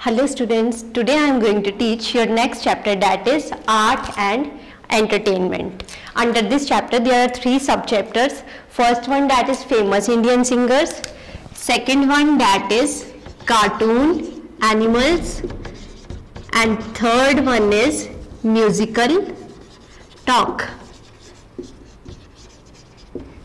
Hello students, today I am going to teach your next chapter, that is art and entertainment. Under this chapter there are three sub-chapters. First one, that is famous Indian singers. Second one, that is cartoon, animals. And third one is musical talk.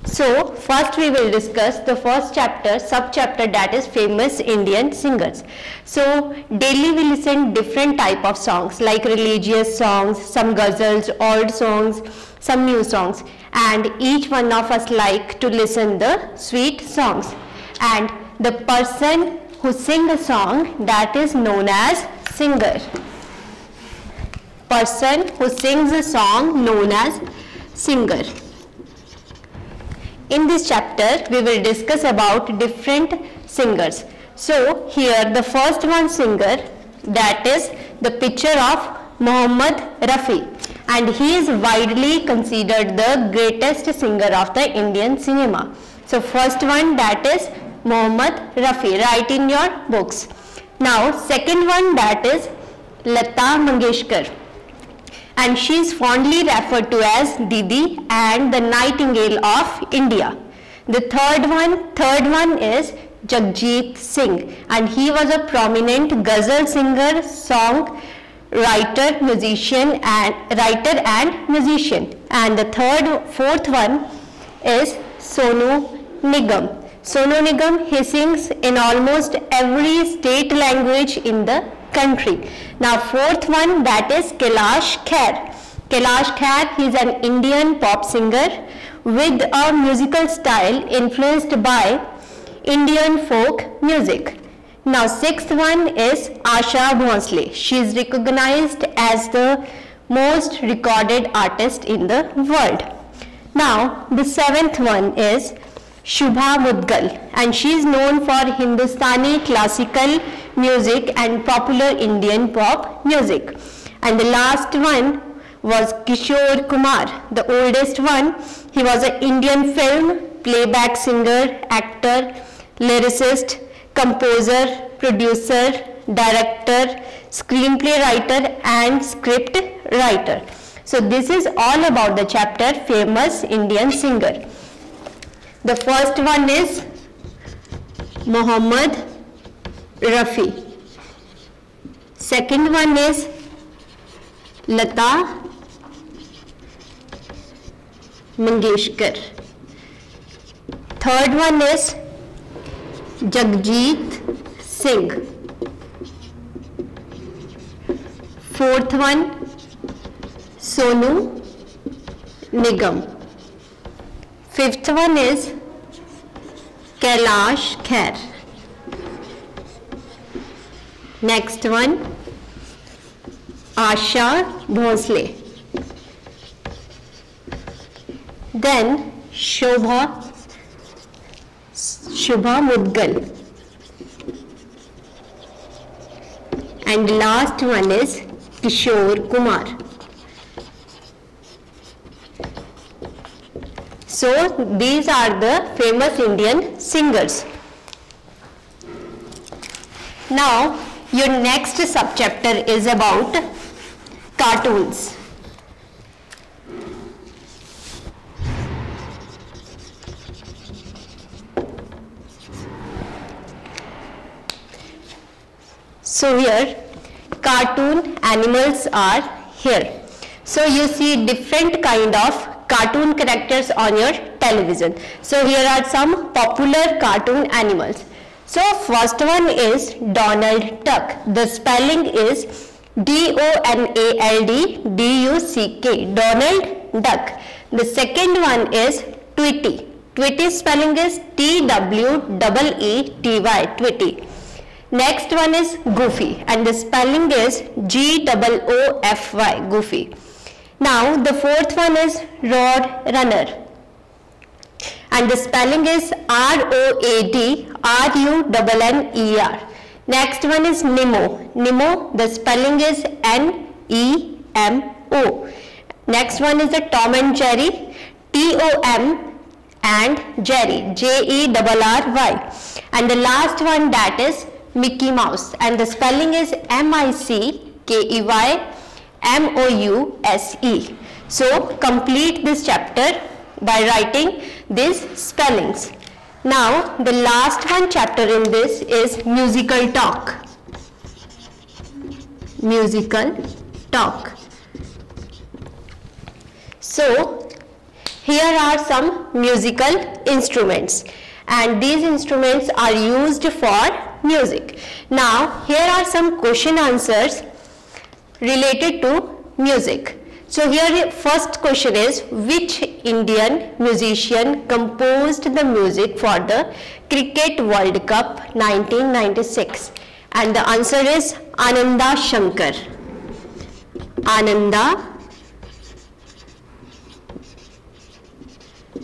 So first we will discuss the first chapter, sub-chapter, that is famous Indian singers. So daily we listen different type of songs like religious songs, some ghazals, old songs, some new songs, and each one of us like to listen the sweet songs. And the person who sing a song, that is known as singer. Person who sings a song known as singer. In this chapter, we will discuss about different singers. So, here the first one singer, that is the picture of Mohammed Rafi, and he is widely considered the greatest singer of the Indian cinema. So, first one, that is Mohammed Rafi. Write in your books. Now, second one, that is Lata Mangeshkar, and she is fondly referred to as Didi and the Nightingale of India. The third one is Jagjit Singh, and he was a prominent ghazal singer, song writer, musician, and musician. And the fourth one is Sonu Nigam. Sonu Nigam, he sings in almost every state language in the country. Now fourth one, that is Kailash Kher. Kailash Kher, he is an Indian pop singer with a musical style influenced by Indian folk music. Now sixth one is Asha Bhosle. She is recognized as the most recorded artist in the world. Now the seventh one is Shubha Mudgal, and she is known for Hindustani classical music and popular Indian pop music. And the last one was Kishore Kumar, the oldest one. He was an Indian film, playback singer, actor, lyricist, composer, producer, director, screenplay writer, and script writer. So this is all about the chapter famous Indian singer. The first one is Mohammed Rafi. Second one is Lata Mangeshkar. Third one is Jagjit Singh. Fourth one, Sonu Nigam. Fifth one is Kailash Kher. Next one, Asha Bhosle. Then Shubha Mudgal. And last one is Kishore Kumar. So these are the famous Indian singers. Now your next subchapter is about cartoons. So here cartoon animals are here. So you see different kind of cartoon characters on your television. So here are some popular cartoon animals. So first one is Donald Duck. The spelling is D-O-N-A-L-D D-U-C-K, Donald Duck. The second one is Tweety. Tweety's spelling is T-W-E-E-T-Y, Tweety. Next one is Goofy, and the spelling is G-O-O-F-Y, Goofy. Now the fourth one is Road Runner, and the spelling is R-O-A-D-R-U-N-N-E-R. Next one is Nemo. Nemo, the spelling is N-E-M-O. Next one is the Tom and Jerry, T-O-M and Jerry, J-E-R-R-Y. And the last one, that is Mickey Mouse, and the spelling is MICKEYMOUSE. So complete this chapter by writing these spellings. Now the last one chapter in this is musical talk. Musical talk. So here are some musical instruments, and these instruments are used for music. Now here are some question answers related to music. So here first question is, which Indian musician composed the music for the Cricket World Cup 1996? And the answer is Ananda Shankar. Ananda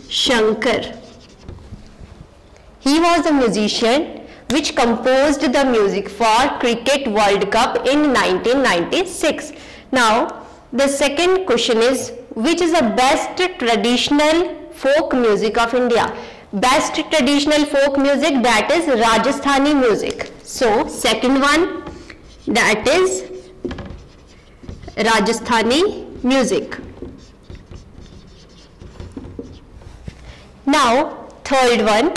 Shankar. He was the musician which composed the music for Cricket World Cup in 1996. Now the second question is, which is the best traditional folk music of India? Best traditional folk music, that is Rajasthani music. So second one, that is Rajasthani music. Now third one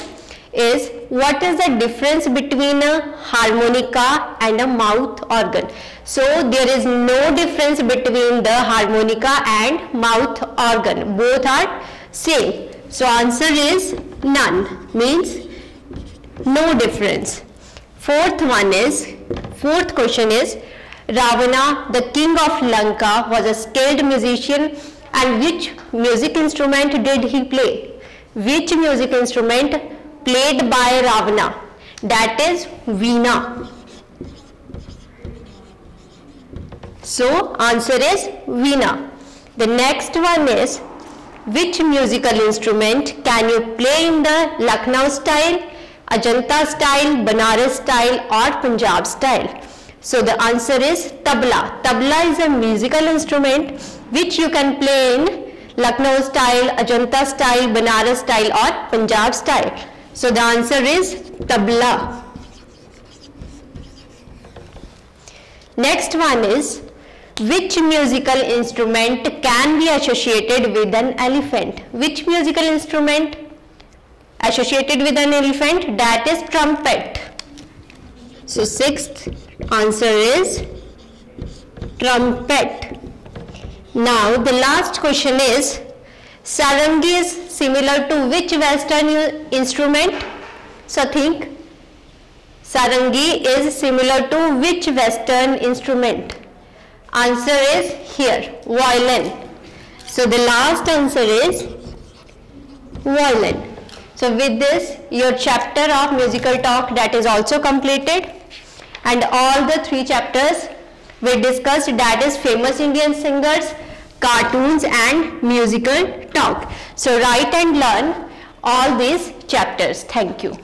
is, what is the difference between a harmonica and a mouth organ? So there is no difference between the harmonica and mouth organ. Both are same. So answer is none, means no difference. Fourth question is, Ravana, the king of Lanka, was a skilled musician, and which music instrument did he play? Which music instrument played by Ravana? That is Veena. So answer is Veena. The next one is, which musical instrument can you play in the Lucknow style, Ajanta style, Banaras style or Punjab style? So the answer is tabla. Tabla is a musical instrument which you can play in Lucknow style, Ajanta style, Banaras style or Punjab style. So the answer is tabla. Next one is, which musical instrument can be associated with an elephant? Which musical instrument associated with an elephant? That is trumpet. So sixth answer is trumpet. Now the last question is, sarangi is similar to which western instrument? So think, sarangi is similar to which western instrument? Answer is here, violin. So the last answer is violin. So with this, your chapter of musical talk, that is also completed, and all the three chapters we discussed, that is famous Indian singers, cartoons and musical talk. So write and learn all these chapters. Thank you.